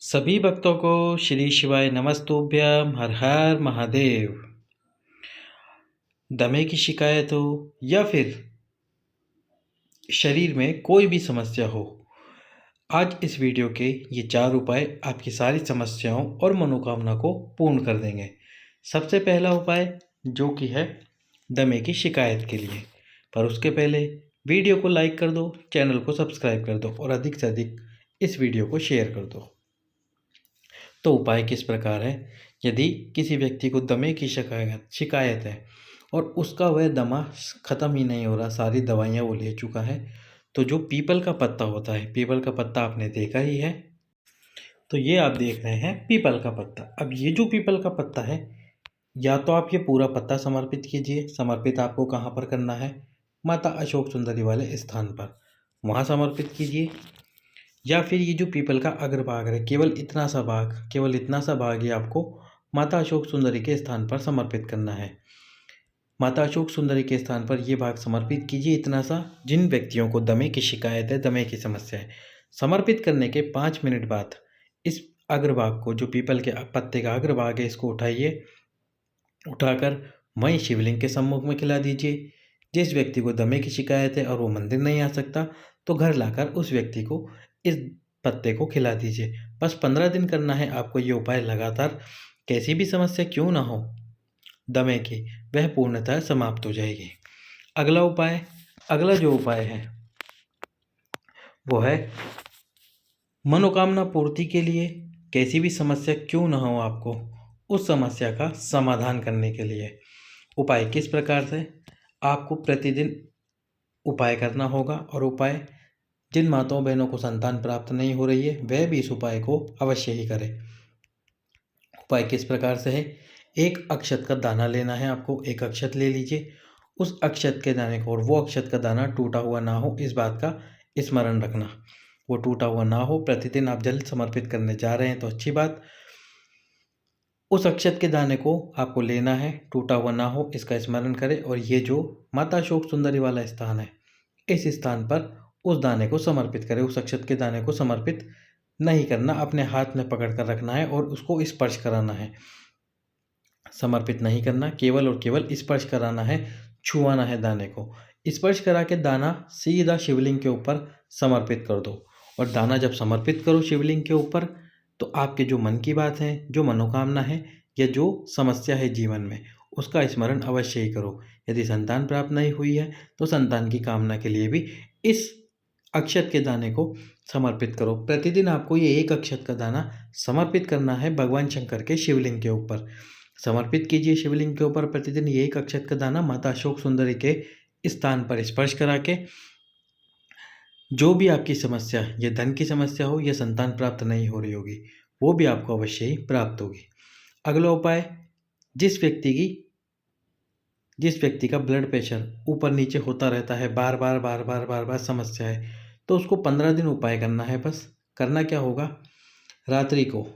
सभी भक्तों को श्री शिवाय नमस्तुभ्यम हर हर महादेव। दमे की शिकायत हो या फिर शरीर में कोई भी समस्या हो, आज इस वीडियो के ये 4 उपाय आपकी सारी समस्याओं और मनोकामना को पूर्ण कर देंगे। सबसे पहला उपाय जो कि है दमे की शिकायत के लिए, पर उसके पहले वीडियो को लाइक कर दो, चैनल को सब्सक्राइब कर दो और अधिक से अधिक इस वीडियो को शेयर कर दो। तो उपाय किस प्रकार है। यदि किसी व्यक्ति को दमे की शिकायत है और उसका वह दमा ख़त्म ही नहीं हो रहा, सारी दवाइयाँ वो ले चुका है, तो जो पीपल का पत्ता होता है, पीपल का पत्ता आपने देखा ही है। तो ये आप देख रहे हैं पीपल का पत्ता। अब ये जो पीपल का पत्ता है, या तो आप ये पूरा पत्ता समर्पित कीजिए। समर्पित आपको कहाँ पर करना है? माता अशोक सुंदरी वाले स्थान पर, वहाँ समर्पित कीजिए। या फिर ये जो पीपल का अग्रभाग है, केवल इतना सा भाग ही आपको माता अशोक सुंदरी के स्थान पर समर्पित करना है। माता अशोक सुंदरी के स्थान पर ये भाग समर्पित कीजिए, इतना सा। जिन व्यक्तियों को दमे की शिकायत है, दमे की समस्या है, समर्पित करने के 5 मिनट बाद इस अग्रभाग को, जो पीपल के पत्ते का अग्रभाग है, इसको उठाइए। उठाकर वहीं शिवलिंग के सम्मुख में खिला दीजिए। जिस व्यक्ति को दमे की शिकायत है और वो मंदिर नहीं आ सकता, तो घर लाकर उस व्यक्ति को इस पत्ते को खिला दीजिए। बस 15 दिन करना है आपको ये उपाय लगातार। कैसी भी समस्या क्यों ना हो दमे की, वह पूर्णतः समाप्त हो जाएगी। अगला जो उपाय है वो है मनोकामना पूर्ति के लिए। कैसी भी समस्या क्यों ना हो आपको, उस समस्या का समाधान करने के लिए उपाय किस प्रकार से। आपको प्रतिदिन उपाय करना होगा, और उपाय जिन माताओं बहनों को संतान प्राप्त नहीं हो रही है, वह भी इस उपाय को अवश्य ही करें। उपाय किस प्रकार से है? एक अक्षत का दाना लेना है आपको। एक अक्षत ले लीजिए। उस अक्षत के दाने को, और वो अक्षत का दाना टूटा हुआ ना हो, इस बात का स्मरण रखना। वो टूटा हुआ ना हो। प्रतिदिन आप जल समर्पित करने जा रहे हैं तो अच्छी बात। उस अक्षत के दाने को आपको लेना है, टूटा हुआ ना हो, इसका स्मरण करें। और ये जो माता अशोक सुंदरी वाला स्थान है, इस स्थान पर उस दाने को समर्पित करें। उस अक्षत के दाने को समर्पित नहीं करना, अपने हाथ में पकड़ कर रखना है और उसको स्पर्श कराना है। समर्पित नहीं करना, केवल और केवल स्पर्श कराना है, छुआना है दाने को। स्पर्श करा के दाना सीधा शिवलिंग के ऊपर समर्पित कर दो। और दाना जब समर्पित करो शिवलिंग के ऊपर, तो आपके जो मन की बात है, जो मनोकामना है, या जो समस्या है जीवन में, उसका स्मरण अवश्य ही करो। यदि संतान प्राप्त नहीं हुई है, तो संतान की कामना के लिए भी इस अक्षत के दाने को समर्पित करो। प्रतिदिन आपको ये एक अक्षत का दाना समर्पित करना है भगवान शंकर के शिवलिंग के ऊपर। समर्पित कीजिए शिवलिंग के ऊपर प्रतिदिन ये एक अक्षत का दाना। माता अशोक सुंदरी के स्थान पर स्पर्श करा के जो भी आपकी समस्या, ये धन की समस्या हो या संतान प्राप्त नहीं हो रही होगी, वो भी आपको अवश्य ही प्राप्त होगी। अगला उपाय, जिस व्यक्ति का ब्लड प्रेशर ऊपर नीचे होता रहता है, बार बार समस्या है, तो उसको 15 दिन उपाय करना है। बस करना क्या होगा, रात्रि को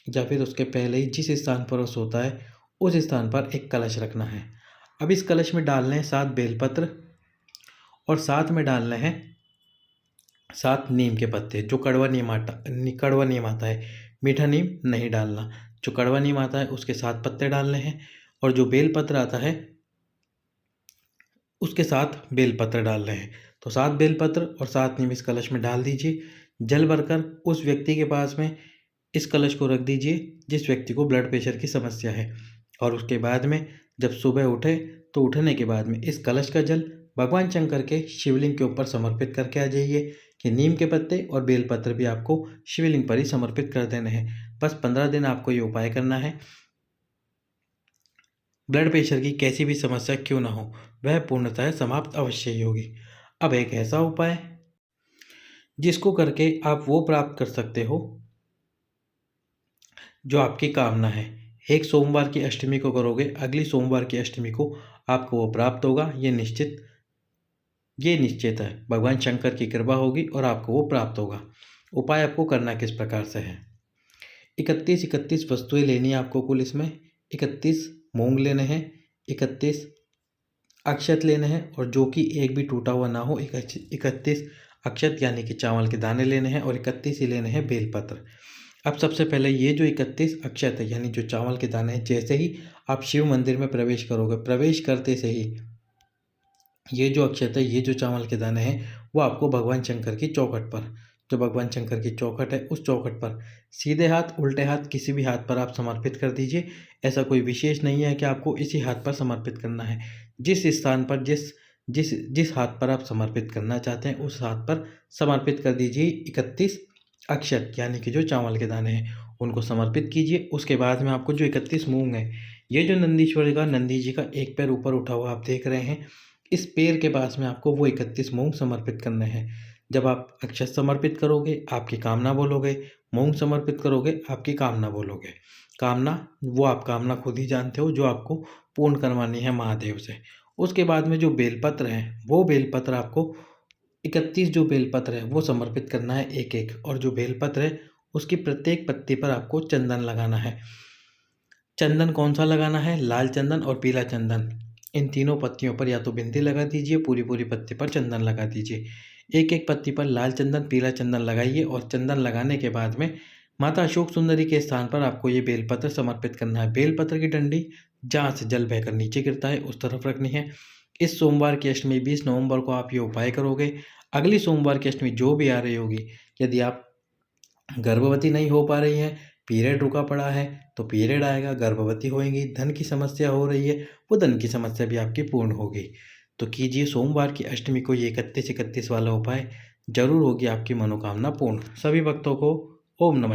या फिर उसके पहले ही जिस स्थान पर वो सोता है, उस स्थान पर एक कलश रखना है। अब इस कलश में डालने हैं 7 बेलपत्र, और साथ में डालने हैं 7 नीम के पत्ते। जो कड़वा नीम आता है, मीठा नीम नहीं डालना। जो कड़वा नीम आता है उसके 7 पत्ते डालने हैं, और जो बेलपत्र आता है उसके 7 बेलपत्र डाल रहे हैं। तो 7 बेलपत्र और 7 नीम इस कलश में डाल दीजिए। जल भरकर उस व्यक्ति के पास में इस कलश को रख दीजिए जिस व्यक्ति को ब्लड प्रेशर की समस्या है। और उसके बाद में जब सुबह उठे, तो उठने के बाद में इस कलश का जल भगवान शंकर के शिवलिंग के ऊपर समर्पित करके आ जाइए। कि नीम के पत्ते और बेलपत्र भी आपको शिवलिंग पर ही समर्पित कर देने हैं। बस 15 दिन आपको ये उपाय करना है। ब्लड प्रेशर की कैसी भी समस्या क्यों ना हो, वह पूर्णतः समाप्त अवश्य ही होगी। अब एक ऐसा उपाय जिसको करके आप वो प्राप्त कर सकते हो जो आपकी कामना है। एक सोमवार की अष्टमी को करोगे, अगली सोमवार की अष्टमी को आपको वो प्राप्त होगा। ये निश्चित है। भगवान शंकर की कृपा होगी और आपको वो प्राप्त होगा। उपाय आपको करना किस प्रकार से है, 31 वस्तुएं लेनी है आपको कुल। इसमें 31 मूंग लेने हैं, 31 अक्षत लेने हैं, और जो कि एक भी टूटा हुआ ना हो, 31 अक्षत यानी कि चावल के दाने लेने हैं, और 31 ही लेने हैं बेलपत्र। अब सबसे पहले ये जो 31 अक्षत है यानी जो चावल के दाने हैं, जैसे ही आप शिव मंदिर में प्रवेश करोगे, प्रवेश करते से ही ये जो अक्षत है, ये जो चावल के दाने हैं, वो आपको भगवान शंकर की चौखट पर, जो भगवान शंकर की चौखट है, उस चौखट पर सीधे हाथ, उल्टे हाथ, किसी भी हाथ पर आप समर्पित कर दीजिए। ऐसा कोई विशेष नहीं है कि आपको इसी हाथ पर समर्पित करना है। जिस स्थान पर, जिस जिस जिस हाथ पर आप समर्पित करना चाहते हैं, उस हाथ पर समर्पित कर दीजिए 31 अक्षत यानी कि जो चावल के दाने हैं, उनको समर्पित कीजिए। उसके बाद में आपको जो 31 मूंग है, ये जो नंदी जी का एक पैर ऊपर उठा हुआ आप देख रहे हैं, इस पैर के पास में आपको वो 31 मूंग समर्पित करने हैं। जब आप अक्षत समर्पित करोगे, आपकी कामना बोलोगे, मूंग समर्पित करोगे, आपकी कामना बोलोगे। कामना, वो आप कामना खुद ही जानते हो जो आपको पूर्ण करवानी है महादेव से। उसके बाद में जो बेलपत्र है, वो बेलपत्र आपको 31 जो बेलपत्र है वो समर्पित करना है एक एक, और जो बेलपत्र है उसकी प्रत्येक पत्ती पर आपको चंदन लगाना है। चंदन कौन सा लगाना है? लाल चंदन और पीला चंदन। इन तीनों पत्तियों पर या तो बिंदी लगा दीजिए, पूरी पूरी पत्ती पर चंदन लगा दीजिए। एक एक पत्ती पर लाल चंदन, पीला चंदन लगाइए, और चंदन लगाने के बाद में माता अशोक सुंदरी के स्थान पर आपको ये बेलपत्र समर्पित करना है। बेलपत्र की डंडी जहाँ से जल बहकर नीचे गिरता है उस तरफ रखनी है। इस सोमवार की अष्टमी 20 नवंबर को आप ये उपाय करोगे। अगली सोमवार की अष्टमी जो भी आ रही होगी, यदि आप गर्भवती नहीं हो पा रही हैं, पीरियड रुका पड़ा है, तो पीरियड आएगा, गर्भवती होएंगी, धन की समस्या हो रही है, वो धन की समस्या भी आपकी पूर्ण होगी। तो कीजिए सोमवार की अष्टमी को ये 31-31 वाला उपाय, जरूर होगी आपकी मनोकामना पूर्ण। सभी भक्तों को ओम नमः